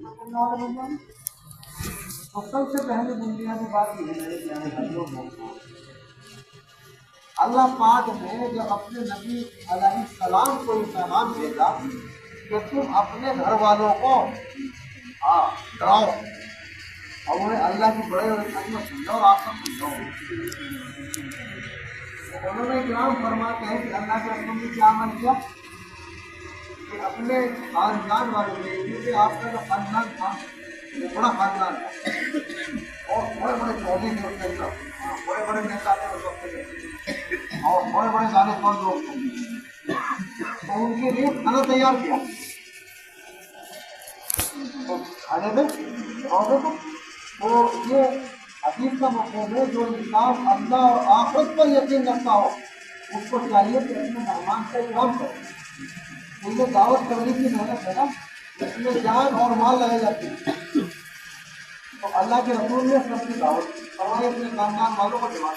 तो सबसे पहले बुनियादी बात ये है कि अल्लाह पाक ने जब अपने नबी अलैहिस्सलाम को ये पैगाम भेजा कि तुम अपने घर वालों को डराओ और उन्हें अल्लाह की बड़े समझो और आप सब समझो। उन्होंने इकराम फरमाते हैं कि अल्लाह के रसूल ने क्या अमल किया कि अपने खानदान वालों ने, क्योंकि आपका जो खानदान था वो बड़ा खानदान था और बड़े बड़े चौधरी थे उसके अंदर, बड़े बड़े नेता थे उस वक्त के और बड़े बड़े जाने कौन लोग थे। तो उनके लिए खाना तैयार किया तो खाने में तो ये हदीस का मफहूम है जो इंसान अल्लाह और आखिरत पर यकीन रखता हो उसको चाहिए कि अपने मेहमान का इकराम करे। उनमें दावत करने की मेहनत है ना, इसमें जान और माल लगाई जाती है। तो अल्लाह के रसूल ने सबकी दावत फरमाया, अपने खानदान वालों को जमा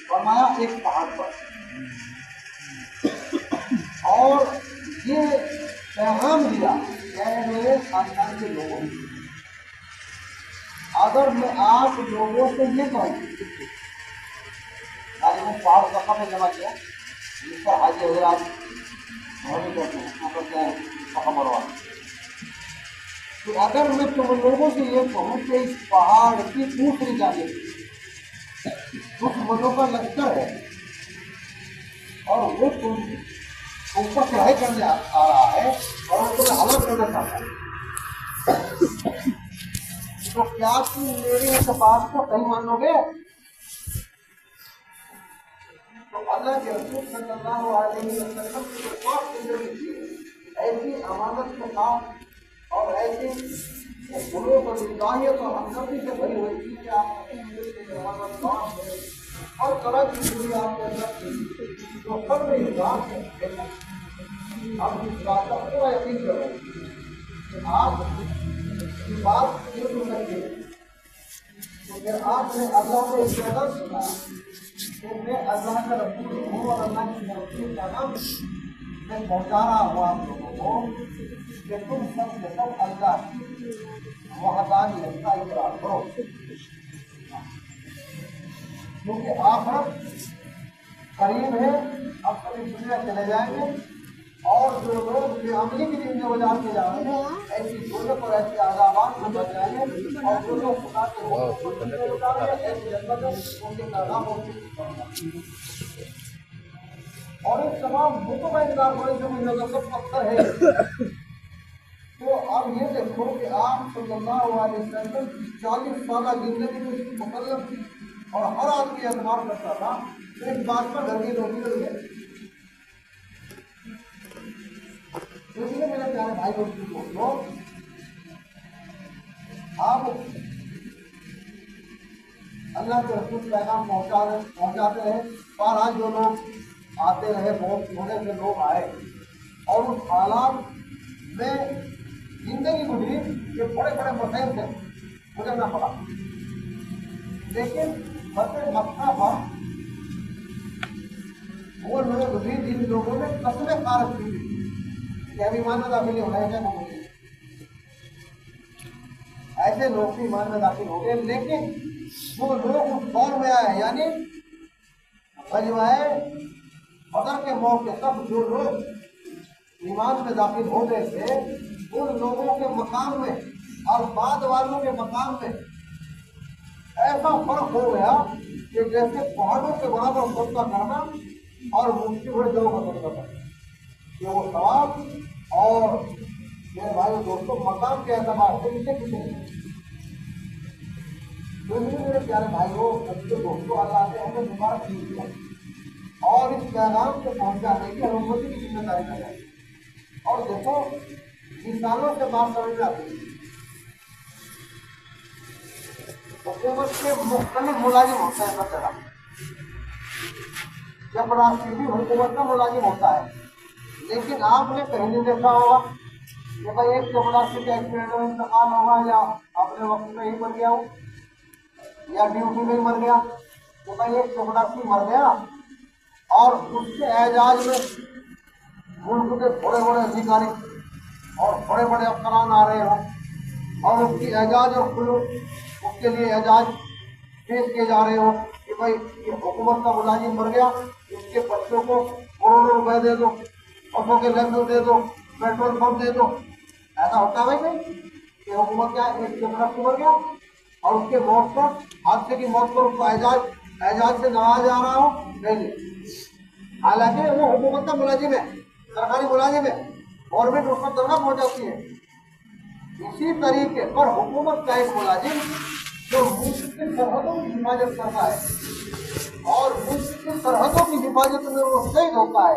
फरमाया एक पहाड़ पर और ये पैगाम दिया मेरे खानदान के लोगों, अगर मैं आप लोगों से ये कहूँ पहाड़ सफा में जमा किया जिसका हाजी हजरात तो अगर मैं तुम लोगों से ये कहूँ कि इस पहाड़ की दूसरी जानिब दुश्मनों का लश्कर है और वो तुम ऊपर चढ़ाई करने आ रहा है और तुम्हें हलाक करना चाहता है, तो क्या तुम मेरी इस बात को सही मानोगे? तो अल्लाह के रसूल सल्लल्लाहु अलैहि वसल्लम की ऐसी अमानत के साथ और ऐसी गुलों को निगाहियत और हमदर्दी से भरी हुई थी कि आप हर तरह की पूरी आपके अंदर थी तो सब में इस बात आप इस बात का पूरा यकीन करो आप इस बात नहीं सुन सकते। तो फिर आपने अल्लाह को इस तरह सुना कि मैं अल्लाह का रसूल हूँ और अल्लाह की रसूल का नाम मैं पहुँचा रहा हूँ आप लोगों को कि तुम सब के सब अल्लाह की वहदानियत का इकरार करो, क्योंकि आखिरत करीब है। अब सभी दुनिया चले जाएंगे और जो लोग बेअमली की जिंदगी गुजार के जाएंगे ऐसी दुनिया पर ऐसे आज़ाबाद में बच जाएंगे और जो लोग खुदा के ऐसी जन्नत उनके पैगाम और इस तमाम मुतबा इंतजार बड़े जो मुझे सब पत्थर है। तो अब ये देखो कि आप सल्लल्लाहु अलैहि वसल्लम की 40 साल जिंदगी में उसकी मुकल्लम थी और हर आदमी एतबार करता था तो इस बात पर घर की रोटी मिल गई। इसलिए मेरे प्यारे भाई दोस्तों आप अल्लाह के रसूल पैगाम पहुँचाते रहे और आज जो लोग आते रहे बहुत थोड़े से लोग आए और उस हालात में जिंदगी गुजरी कि बड़े बड़े मसैब से गुजरना पड़ा, लेकिन फतेह मक्का पर वो लोग भी जिन लोगों ने कसमें कारक की कि अभी ईमान में दाखिल होना है, ऐसे लोग भी ईमान में दाखिल हो गए। लेकिन वो लोग उस दौर में आए यानी गज़वाए बदर के मौके तक जो लोग ईमान में दाखिल हो गए थे उन लोगों के मकाम में और बाद वालों के मकाम में ऐसा फर्क हो गया कि जैसे पहाड़ों के बराबर सजदा करना और मुफ्ती भर जगह का सजदा करना, ये वो सवाब और मेरे भाई दोस्तों मकाम के एतबार से इसे किसी नहीं। मेरे प्यारे भाइयों दोस्तों अल्लाह से हमें मुबारक दिया और इस पैगाम को पहुंचाने की अनुमति की जिम्मेदारी लगाई। और देखो इंसानों से बात समझ में आती है, हुकूमत के मुख्तलिफ मुलाजिम होते हैं सब जगह, जब राष्ट्रीय भी हुकूमत का मुलाजिम होता है, लेकिन आपने कहीं नहीं देखा होगा कि भाई एक चपरासी का एक्सीडेंट में इंतकाल होगा या अपने वक्त में ही मर गया हो या ड्यूटी में ही मर गया, तो भाई एक चपरासी मर गया और उसके एजाज में मुल्क के बड़े बड़े अधिकारी और बड़े बड़े अफसरान आ रहे हो और उसकी एजाज और खुलूक उसके लिए एजाज पेश किए जा रहे हो कि भाई ये हुकूमत का मुलाजिम मर गया, इसके बच्चों को करोड़ों रुपए दे दो, बसों के लाइसेंस दे दो, पेट्रोल पंप दे दो। ऐसा होता है भाई नहीं कि हुकूमत क्या एक तरफ मर गया और उसके मौत पर हादसे की मौत पर उसको एजाज से नवाजा जा रहा हो, नहीं। हालांकि वो हुकूमत का मुलाजिम है, सरकारी मुलाजिम है, गवर्नमेंट उसको तनख्वाह पहुंचाती है। इसी तरीके पर हुकूमत का एक मुलाजिम जो मुल्क की सरहदों की हिफाजत करता है और मुल्क की सरहदों की हिफाजत में वो शहीद होता है,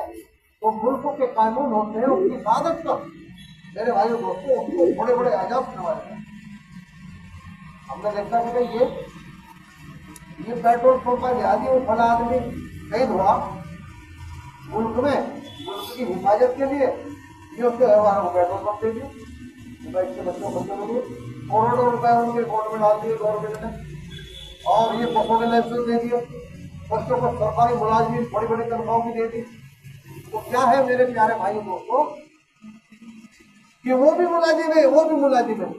तो मुल्क के कानून होते हैं उसकी हिफाजत कर। मेरे भाइयों दोस्तों, उसको बड़े बड़े आजाद नवाजे हमने देखा कि ये पेट्रोल पंप पर ध्यान वो फला आदमी शहीद हुआ मुल्क में, मुल्क की हिफाजत के लिए ये उसके व्यवहारों को पेट्रोल पंप दे दिए, इसके बच्चों को करोड़ों रुपए उनके अकाउंट में डाल दिए गवर्नमेंट ने, और ये बसों के लाइसेंस दे दिए, बच्चों को सरकारी मुलाजमी बड़ी बड़ी तनख्वाहों की दे दी। तो क्या है मेरे प्यारे भाई दोस्तों कि वो भी मुलाजिम है, वो भी मुलाजिम है,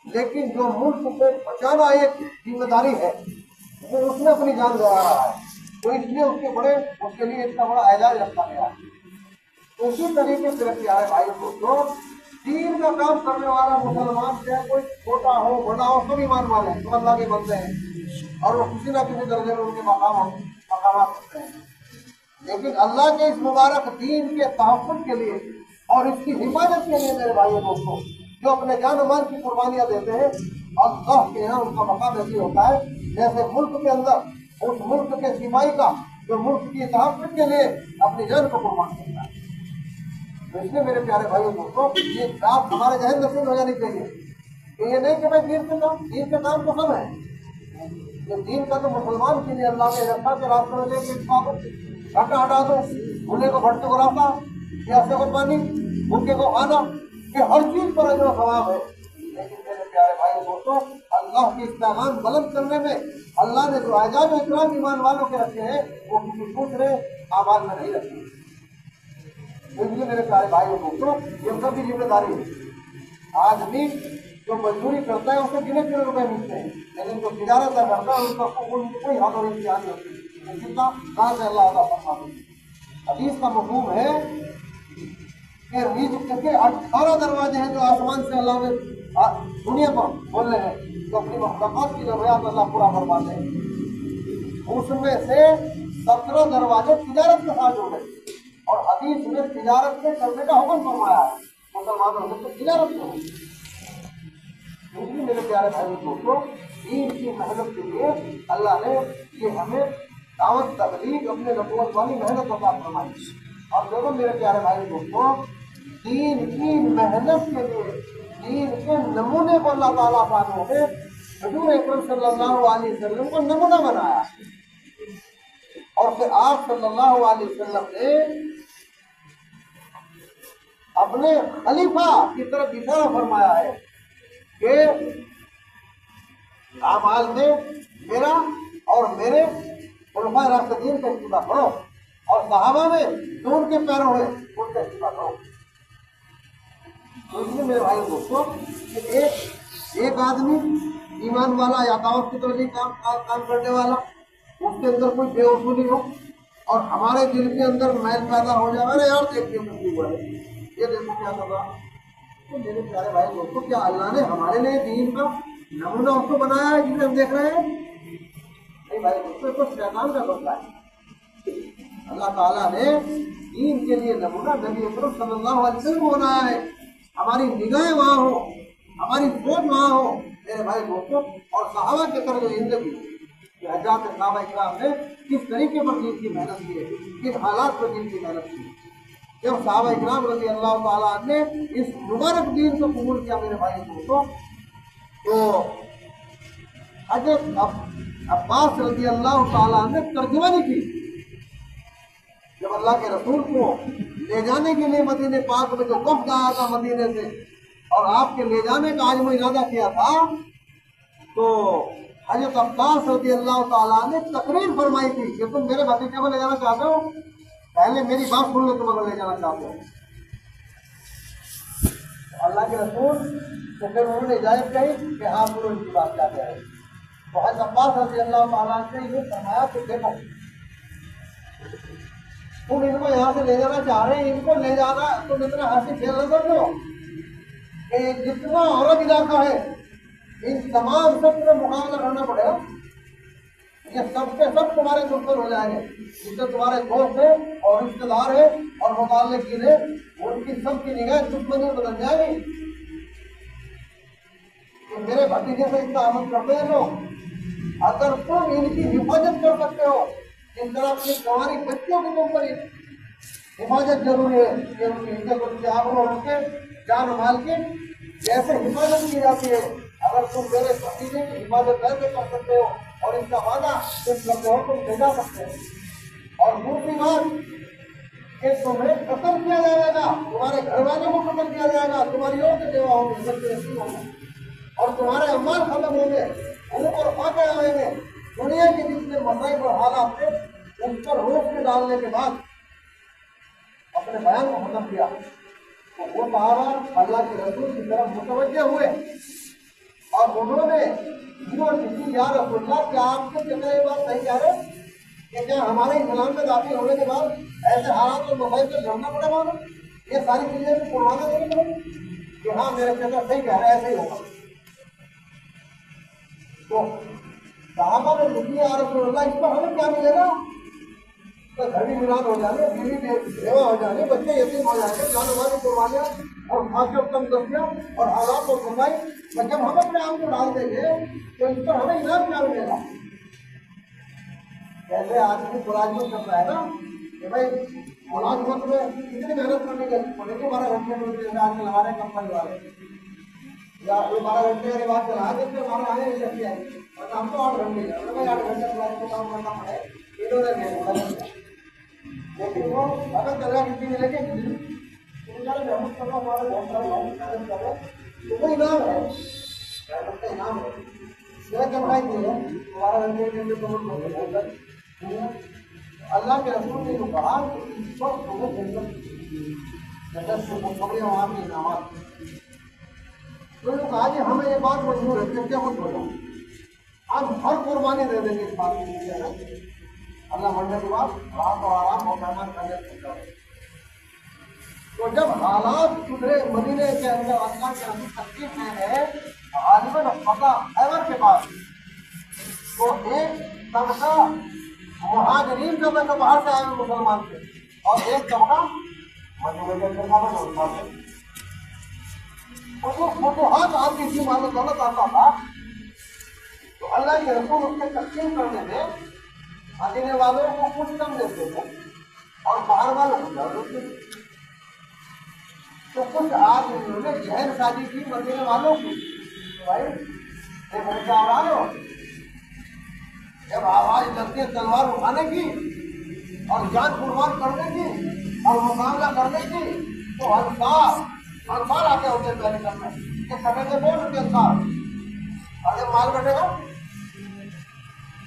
लेकिन जो मुल्क को बचाना एक जिम्मेदारी है वो उसने अपनी जान गंवा रहा है, तो इसलिए उसके लिए इतना बड़ा एजाज रखा गया है। तो उसी तरीके से प्यारे भाई दोस्तों, दीन का काम करने वाला मुसलमान चाहे कोई छोटा हो बड़ा हो, सब ईमान वाले हैं, तो अल्लाह के बंदे हैं और वो किसी न किसी दर्जे में उनके मकाम सकते हैं। लेकिन अल्लाह के इस मुबारक दीन के तहफ़्फ़ुज़ के लिए और इसकी हिफाजत के लिए मेरे भाइयों दोस्तों, जो अपने जान माल की कुर्बानियां देते हैं, अल्लाह के यहाँ उनका मकाम ऐसी होता है जैसे मुल्क के अंदर उस मुल्क के सिपाही का जो मुल्क की तहफ़्फ़ुज़ के लिए अपनी जान को कुर्बान करता है। तो इसलिए मेरे प्यारे भाइयों दोस्तों, ये बात हमारे जहन में हो जानी चाहिए कि ये नहीं कि भाई दीन के काम तो सब है, ये दीन का तो मुसलमान के लिए अल्लाह के रखा के रास्ते में लेके घाटा हटा दो, भूले को भटके को रास्ता, प्यासे को पानी, भूखे को खाना, ये हर चीज पर अजर सवाब है। लेकिन मेरे प्यारे भाई दोस्तों, अल्लाह के पैगाम बुलंद करने में अल्लाह ने जो एजाज और इकराम ईमान वालों के रखे हैं वो किसी दूसरे आवाज में नहीं रखे। इसलिए मेरे प्यारे भाई दोस्तों, ये सब की जिम्मेदारी है। आदमी जो मजदूरी करता है उसे गिने चुने रुपए मिलते हैं, लेकिन जो तिजारत करता है उसका कोई हाथ और इम्तिहान नहीं होती। कितना कहाँ से अल्लाह हदीस का मफहूम है कि रिज़्क़ के 18 दरवाजे हैं जो आसमान से अल्लाह ने दुनिया पर बोले हैं, तो अपनी मखलूक़ात की ज़रूरियात अल्लाह पूरा फरमाते हैं। उसमें से 17 दरवाजे तिजारत के साथ जुड़े और हदीस में तिजारत से करने का हुक्म फरमाया है, मुसलमानों ने तो तिजारत में। इसलिए मेरे प्यारे भाई दोस्तों, दीन की मेहनत के लिए अल्लाह ने ये हमें दावत तबलीग अपने नबूवत वाली मेहनत अता फरमाई। और देखो मेरे प्यारे भाई दोस्तों, दीन की मेहनत के लिए दीन के नमूने को अल्लाह ताला पाक ने हुजूर अकरम सल्लल्लाहु अलैहि वसल्लम को नमूना बनाया और फिर आप सल्लल्लाहु अलैहि वसल्लम ने अपने खलीफा की तरफ इशारा फरमाया है कि आमाल में मेरा और मेरे खुलफाए राशिदीन का इत्तिबा करो और सहाबा में जो उनके पैरों है उनका इत्तिबा करो। तो इसलिए मेरे भाई दोस्तों, एक आदमी ईमान वाला या दावत की तरफ काम करने वाला, उसके अंदर कोई बेवसूली हो और हमारे दिल के अंदर मैल पैदा हो जाए, अरे यार देखिए मुक्ति हुआ है, ये देखो क्या कर रहा। तो मेरे प्यारे भाई दोस्तों, क्या अल्लाह ने हमारे लिए दीन का नमूना उसको बनाया है जिसे हम देख रहे हैं? नहीं भाई दोस्तों, तो शैतान का बदला है। अल्लाह ताला ने दीन के लिए नमूना नबी अकरम सल्लल्लाहु अलैहि वसल्लम को बनाया है। हमारी निगाहें वहाँ हो, हमारी सोच वहाँ हो मेरे भाई दोस्तों, और सहाबा के तरह जो जिंदगी हज़रात सहाबा इकराम ने किस तरीके पर दीन की मेहनत की है, किस हालात पर दीन की मेहनत की है। जब सहाबा इकराम रज़ी अल्लाह ताला ने इस मुबारक दीन को कबूल किया मेरे भाई दोस्तों, तो हज़रत अब्बास रज़ी अल्लाह ताला ने तर्जुमानी की। जब अल्लाह के रसूल को ले जाने के लिए मदीने पाक में जो वफ़द आया था मदीने से और आपके ले जाने का आज मैं इरादा किया था, तो हज़रत अब्बास रज़ी अल्लाह ताला ने तकरीर फरमाई थी कि तुम मेरे भतीजे को ले जाना चाहते हो, पहले मेरी बात सुन लो, तुम्हें ले जाना चाहते हो। अल्लाह के रसूल तो फिर उन्होंने इजाजत कही कि हाँ बोलो इनकी बात क्या कह रहे हैं। तो हज़रत अब्बास रज़ी अल्लाह ताला ने ये फरमाया कि देखो तुम इनको यहाँ से ले जाना चाह रहे हैं, इनको ले जाना तुम इतना हंसी खेल न समझो कि जितना अरब इलाका है इन तमाम सब में मुकाबला करना पड़ेगा। ये सबसे सब तुम्हारे दुश्मन हो जाएंगे, जिससे तुम्हारे दोस्त है और रिश्तेदार है और मुताल्लिकीन है, उनकी सबकी निगाह दुश्मनी बदल जाएगी। तो मेरे भतीजे से इतना अमल करते हैं लोग। अगर तुम इनकी हिफाजत कर सकते हो, इस तरह अपनी तुम्हारी बच्चों की तुम पर हिफाजत जरूरी है कि उनकी इज्जत उनके आबरू और उनके जान माल की जैसे हिफाजत की जाती है, अगर तुम मेरे भतीजे की हिफाजत कैसे कर सकते हो और इसका वादा तुम करते हो तुम भेजा सकते हो। और दूसरी बात कि तुम्हें कत्ल किया जाएगा, तुम्हारे घर वालों को कत्ल किया जाएगा, तुम्हारी और की सेवा होगी, सबसे ऐसी होगी और तुम्हारे अम्माल खत्म होंगे, ऊपर फाके आएंगे। दुनिया के जितने मसाइल और हालात थे उन पर रोक के डालने के बाद अपने बयान को खत्म किया तो वो सहाबा अल्लाह के रसूल की तरफ मुतवज्जे हुए और उन्होंने या रसूलल्लाह क्या आपके कहने ये बात सही कह रहे कि क्या हमारे इस्लाम में दाखिल होने के बाद ऐसे हालात और मसाइल से लड़ना पड़ेगा, ये सारी चीजें कुर्बाना नहीं करेंगे कि हाँ मेरे कहना सही कह रहे ऐसे ही होगा। तो सहाबा ने लिखी या रसूलल्लाह इस पर हमें क्या मिलेगा? तो घर भी वीरान हो जाने, बीवी बेवा हो जाने, बच्चे यतीम हो जाएंगे, जान वाली कुर्बानियां और खांसी और तंगदस्तियां और हालात और बुराई, तो जब हम अपने आप को डाल देंगे तो इस पर हमें इनाम क्या मिलेगा? जैसे आदमी मुलाजमत कर रहा है ना कि भाई मुलाजमत में कितनी मेहनत करनी पड़ेगी, 12 घंटे में आजकल हमारे कंपनी वाले या 12 घंटे के बाद चला देते हमारे आने नहीं लगती आएगी और हम तो 8 घंटे 8 घंटे को काम करना पड़े इन्होंने लेकिन वो अगर जगह किसी मिले के मेहनत करना हमारे बहुत सारे लोग मेहनत कर रहे हैं तो वो इनाम है, इनाम है यह कमाई नहीं है 12 घंटे के अंदर अल्लाह के रसूल ने जो कहा इस वक्त तुम्हें जन्नत से मुखबरी वहाँ की इनामत तो कहा कि हमें ये बात मंजूर है कि क्या मत बोलो, हम हर कुर्बानी दे देंगे इस बात के लिए। अल्लाह मरने के बाद रात और आराम और मेहमान करने तो जब हालात सुधरे मदीने के अंदर अल्लाह के रसूल तकलीफ में है गालिबन पता एवर के पास तो एक तबका मुहाजिरीन का मैं तो बाहर से आए मुसलमान थे और एक तबका मदीने के अंदर का मुसलमान थे। फतूहात आती थी, मानो दौलत आता था तो अल्लाह के रसूल उसके तकसीम करने में मदीने वालों को कुछ कम देते थे और बाहर वालों को ज्यादा देते थे। तो कुछ आदमियों ने जहर शादी की मदीने वालों की, भाई एक बच्चा आ रहा हो जब आवाज लगती है तलवार उठाने की और जान कुर्बान करने की और मुकाबला करने की तो अंसार आके होते पहले करना कि कटेंगे बोल के अंसार और जब माल कटेगा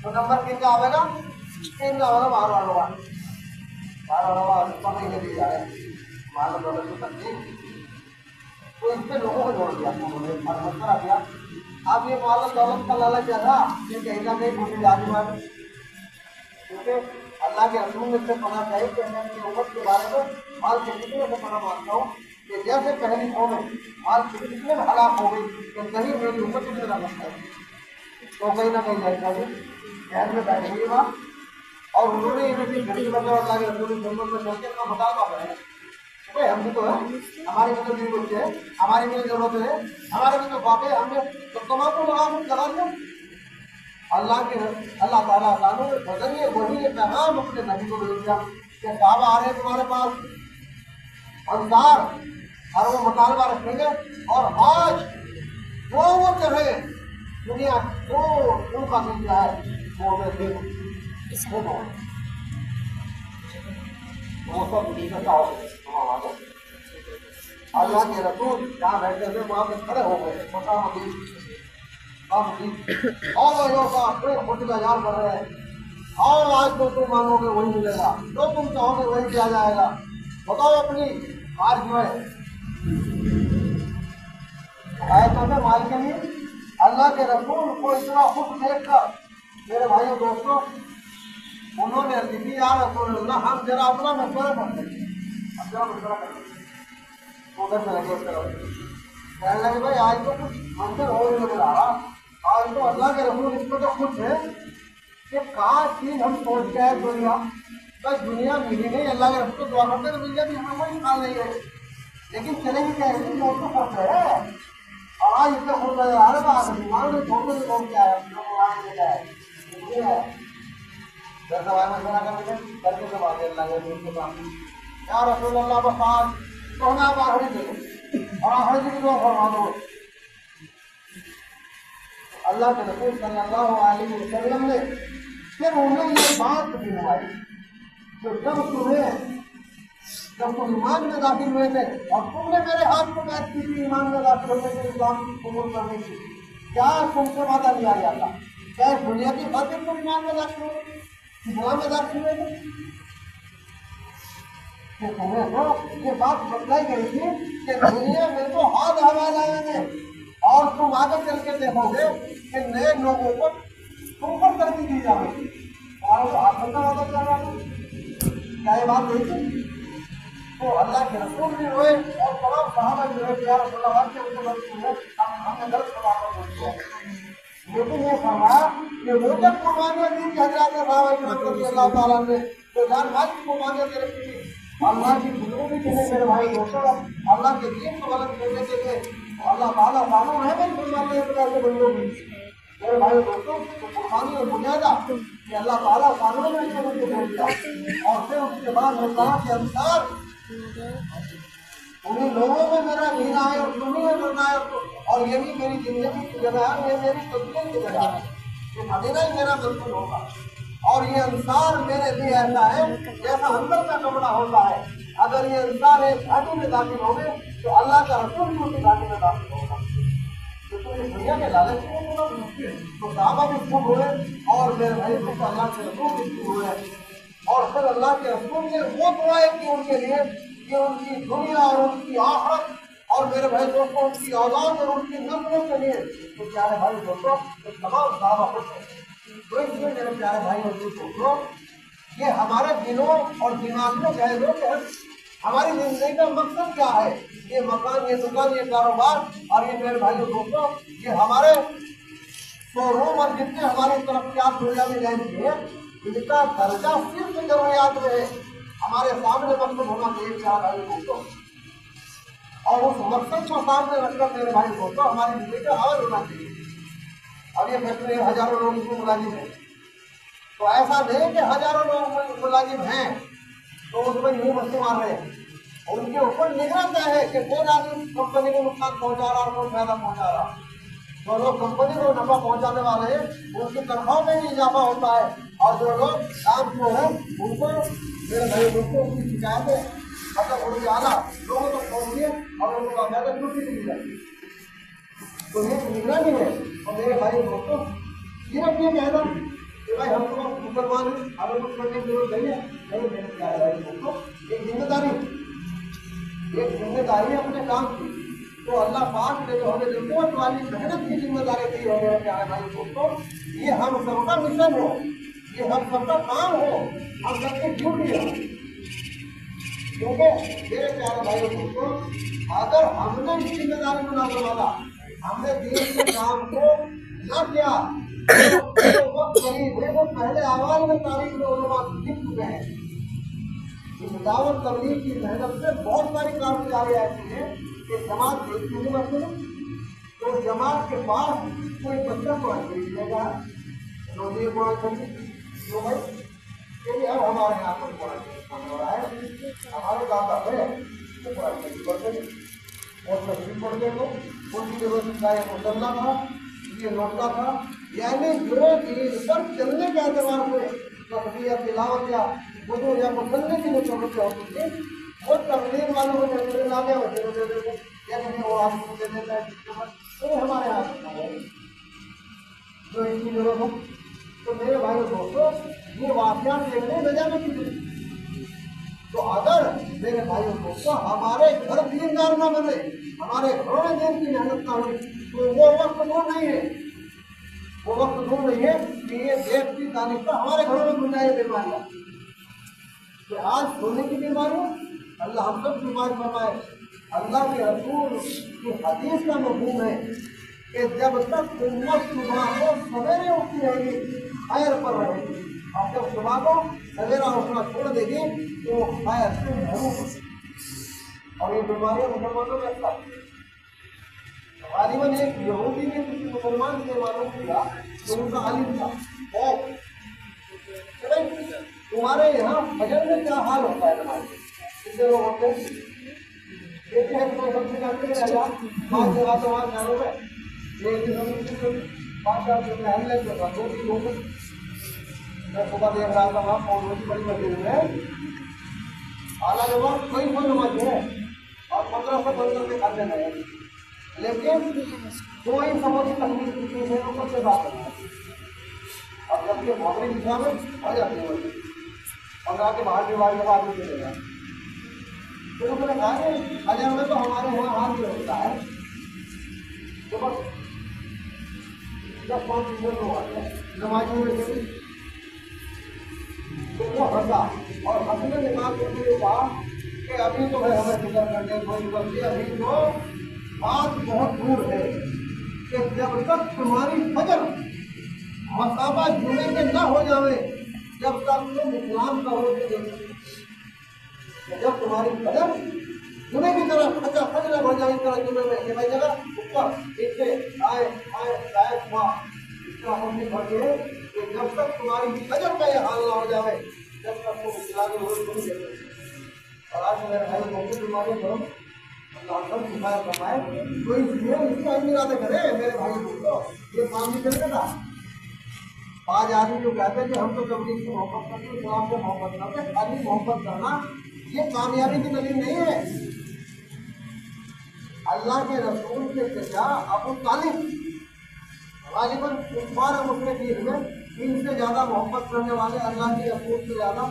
तो नंबर किन का आवेगा, 3 का होगा बाहर वालों का नहीं ले जा रहे माल दौलत को तकलीफ तो इससे लोगों को जोड़ दिया मशवरा किया। अब ये माल दौलत का लालच क्या था ये कहीं ना कहीं छोटी जाती बात क्योंकि अल्लाह के रसूल ने से पता चाहिए कि मैं अपनी उम्मत के बारे में माल के कितने से पता मानता हूँ कि जैसे पहली कौम है माल के कितने में हलाक हो गई कि कहीं मेरी उम्मत कितने ना लगता है तो कहीं ना कहीं जाएगा शहर में बैठी हुई बात और उन्होंने इन्हें घड़ी बंदा और लागे रसूल में चलते अपना बता पा रहे हैं भाई हमने तो है हमारे में तो भी बच्चे है, हमारे में जरूरत है, हमारे में तो बातें हमने तो तमाम को लगा दिया। अल्लाह ताला कानून में बदलिए वही पैगाम अपने नबी को भेज दिया कि साहब आ रहे तुम्हारे पास अंसार और वो मुतालबा रखेंगे और आज वो कहे दुनिया जो का मिल जाए वो मैं देखो वो सब अल्लाह के रसूल जहाँ बैठे थे वहाँ पे खड़े हो गए और खुद का याद कर रहे हैं और आज तो तुम मांगोगे वही मिलेगा, जो तुम चाहोगे वही किया जाएगा, बताओ अपनी आज जो है आयतों में मालिक अल्लाह के रसूल को इतना खुश देखकर मेरे भाइयों दोस्तों उन्होंने अर्ज की या रसूल अल्लाह हम जरा अपना मशवरा करते हैं, हम जरा मशवरा करते हैं। उधर से लगे उसके कहने लगे भाई आज तो कुछ मंदिर हो नहीं नजर आ रहा, आज तो अल्लाह के रसूल इसमें तो खुश है कि काश चीज हम सोच के आए दुनिया, बस दुनिया मिली नहीं, अल्लाह के रसूल दुआ करते तो मिल जाती, हमें कोई ख्याल नहीं है, लेकिन चलेगी क्या है लोग तो खुश है और आज इतना खुश नजर आ रहा है। मान लो छोटे से लोग क्या है जैसा भाई मशवरा करके सब आगे अल्लाह के क्या रसूल अल्लाह बस आज तो हमें आप आखिरी दे दो और आखिरी की दुआ फरमा दो। अल्लाह के रसूल सल्लल्लाहु अलैहि वसल्लम ने फिर उन्हें ये बात दिलवाई जो जब तुम ईमान में दाखिल हुए थे और तुमने मेरे हाथ को बैठ की थी ईमान में दाखिल होने के इस्लाम की कबूल करने की, क्या तुमसे वादा लिया गया था? क्या दुनिया की खातिर तुम ईमान में दाखिल हुए थे, इस्लाम में दाखिल हुए थे? तुम्हें तो ये बात बताई गई थी कि दुनिया में तो हाथ हवा लाएंगे और तुम आगे चल के देखोगे कि नए लोगों को तुम पर तरक्की दी जाएगी और आखिर का वादा कर रहा था। क्या ये बात नहीं थी? तो अल्लाह के रसूल भी हुए और तमाम सहाबा जो है प्यार सल्लल्लाहु अलैहि वसल्लम हमने गलत सवाल किया, लेकिन ये फरमाया कि वो जब कुर्बानियां दी हजरत साहब रजी अल्लाह ताला ने तो जान माल की कुर्बानियां दे रखी थी अल्लाह की खुशबू भी देने मेरे भाई दोस्तों अल्लाह के दीन को गलत करने के लिए अल्लाह ताला कानून है भाई कुर्बानियां प्रकार के बंदों की मेरे भाई दोस्तों तो कुर्बानी और बुनियादा कि अल्लाह ताला कानून में इसको बोल दिया और फिर उसके बाद अल्लाह के अनुसार उन्हीं लोगों में मेरा जीना है और तुम्हें में मरना है और यही मेरी जिंदगी की जगह है, ये मेरी तस्वीर की जगह है, ये मदीना ही मेरा मंजिल होगा और ये अंसार मेरे लिए ऐसा है जैसा अंदर का कपड़ा होता है। अगर ये अंसार एक घाटी में दाखिल हो गए तो अल्लाह का रसूल भी उसी घाटी में दाखिल होगा। तो इस दुनिया के लालच में तो साहबा भी खूब हुए और मेरे भाई दोस्तों अल्लाह के रसूल भी खूब हुए और फिर अल्लाह के रसूल ने वो दुआएं की उनके लिए कि उनकी दुनिया और उनकी आखिरत और मेरे भाई दोस्तों उनकी औलाद और उनकी नस्लों के लिए तो प्यारे भाई दोस्तों तो तमाम सहाबा खुश हैं। तो इसलिए मेरे प्यारे भाई और दोस्तों ये हमारे दिलों और दिमाग में कह दो कि हमारी जिंदगी का मकसद क्या है, ये मकान ये दुकान ये कारोबार और ये मेरे भाई और दोस्तों ये हमारे शोरूम और जितने हमारी तरक्यात दुनिया में जाएंगे है इनका दर्जा सिर्फ जरूरियात में है। हमारे सामने मकसद होना चाहिए प्यारे भाई दोस्तों और उस मकसद को सामने रखकर मेरे भाई दोस्तों हमारी जिंदगी का अमल होना चाहिए। अब ये फैक्ट्री हजारों लोग इसमें मुलाजिम है तो ऐसा नहीं कि हजारों लोग मुलाजिम हैं तो उसमें यूं मस्ती मार रहे हैं उनके ऊपर निगरान है कि कौन आदमी कंपनी को नुकसान पहुंचा रहा और कौन फायदा पहुंचा रहा। जो लोग कंपनी को नफा पहुंचाने वाले हैं उनकी तनख्वाह में भी इजाफा होता है और जो लोग काम जो है उनको मेरे भाई दोस्तों उनकी शिकायतें मतलब उनकी आला लोगों तक पहुंचिए और उनको बाकायदा छुट्टी दी जाती है। तो ये निगरानी है और मेरे भाई दोस्तों सिर्फ ये कहना कि भाई हम तो मुसलमान हैं अगर कुछ करने की जरूरत नहीं है नहीं मेरे प्यारे भाई दोस्तों एक जिम्मेदारी है अपने काम की तो अल्लाह पाक ने जो हमें जरूरत वाली मेहनत की जिम्मेदारी दी है मेरे प्यारे भाई दोस्तों ये हम सबका मिशन हो, ये हम सबका काम हो, हम सबकी ड्यूटी है। क्योंकि मेरे प्यारे भाई दोस्तों अगर हमने इस जिम्मेदारी को ना संभाला हमने देश के काम को न किया तो वक्त करीब है वो पहले आवाज में तारीख में उलमा लिख चुके हैं। इस दावत तबलीग की मेहनत से बहुत सारी कारगुजारियां ऐसी हैं कि जमात देखने नहीं बनते तो जमात के पास कोई बच्चा को खरीद लेगा तो ये जो भाई यदि अब हमारे यहाँ पर होने वाला है हमारे दादा है तो पढ़ते और तस्वीर पढ़ने को उनकी जरूरत का एक मुसल्ला था ये लौटता था यानी जो चीज पर चलने के एतबार से तस्वीर तिलावत या वजू या मुसल्ले की जो जरूरत होती थी वो तबलीग वालों को जरूरत लाने वजह दे देते या कहीं वो आदमी दे देता है तो हमारे यहाँ जो इसकी जरूरत हो। तो मेरे भाई दोस्तों ये वाकया देखने न जाने की तो अगर मेरे भाइयों दोस्तों हमारे घर दीनदार ना बने, हमारे घरों में दिन की मेहनत ना हुई, तो वो वक्त दूर नहीं है, वो वक्त दूर नहीं है कि ये देश की तारीफ पर हमारे घरों में घुस जाए बीमारियां। कि आज सोने की बीमारी, अल्लाह हम सब बीमारी फरमाए। अल्लाह के रसूल की हदीस का मफहूम है कि जब तक उम्मत सुबह को सवेरे उठती रहेगी खैर पर रहेगी, और जब सुबह को सवेरा उठना छोड़ देगी तो खैर से महरूम होगी। और ये बीमारियां मुसलमानों में अक्सर गालिबन एक यहूदी ने किसी मुसलमान से मालूम किया तो उनका आलिम था, तुम्हारे यहाँ फजर में क्या हाल होता है नमाज कितने लोग होते हैं? देखते हैं तो सबसे जाते हैं राजा 5 जगह तो वहाँ जाने में लेकिन 5-4 दिन में हमले के बाद 2-3 लोग मैं सुबह देख रहा था वहाँ पौधों की बड़ी मस्जिद में आला जवाब कोई नमाज है और 15 से 15 के खाते हैं, लेकिन कोई समझ तकलीफ की है ऊपर से बात करना है। और जबकि मौसमी दिशा में आ जाती है 15 के बाहर बीमारी के बाद चले जाए, तो उन्होंने कहा कि अजय में तो हमारे यहाँ हाथ में होता है तो बस 10-5 दिन लोग आते हैं नमाजों में से, तो वो हंसा और हंसने के बाद उन्होंने कहा कि अभी तो है हमें फिक्र करने कोई बच्चे, अभी तो बात बहुत दूर है कि जब तक तुम्हारी फजर मसाबा जुमे के न हो जावे जब तक तुम इस्लाम का हो देंगे, जब तुम्हारी फजर जुमे की तरह फजर फजर हो जाए तरह जुमे में कि भाई जगह ऊपर इससे आए आए शायद हुआ इसका हमने भर कि जब तक तुम्हारी फजर का यह हाल ना हो जाए जब तक तुम इस्लामी हो तुम देते। और आज मेरे भाई बहुत बीमारी करो अल्लाह हिफायत फरमाए, तो इसलिए इसका इरादा करे मेरे भाई बोलो ये काम नहीं चलेगा। आज आदमी जो कहते हैं कि हम तो तबलीग से मोहब्बत करते हैं, इस्लाम से मोहब्बत करते हैं, खाली मोहब्बत करना ये कामयाबी की दलील नहीं है। अल्लाह के रसूल के चचा अबू तालिब गालिबन कुफार मुशरिकीन में इनसे ज्यादा मोहब्बत करने वाले अल्लाह के रसूल से ज्यादा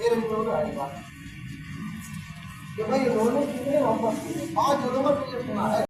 मेरे विरोध आएगा कि भाई इन्होंने कितने मोहब्बत की। 5 लोगों ने सुना है।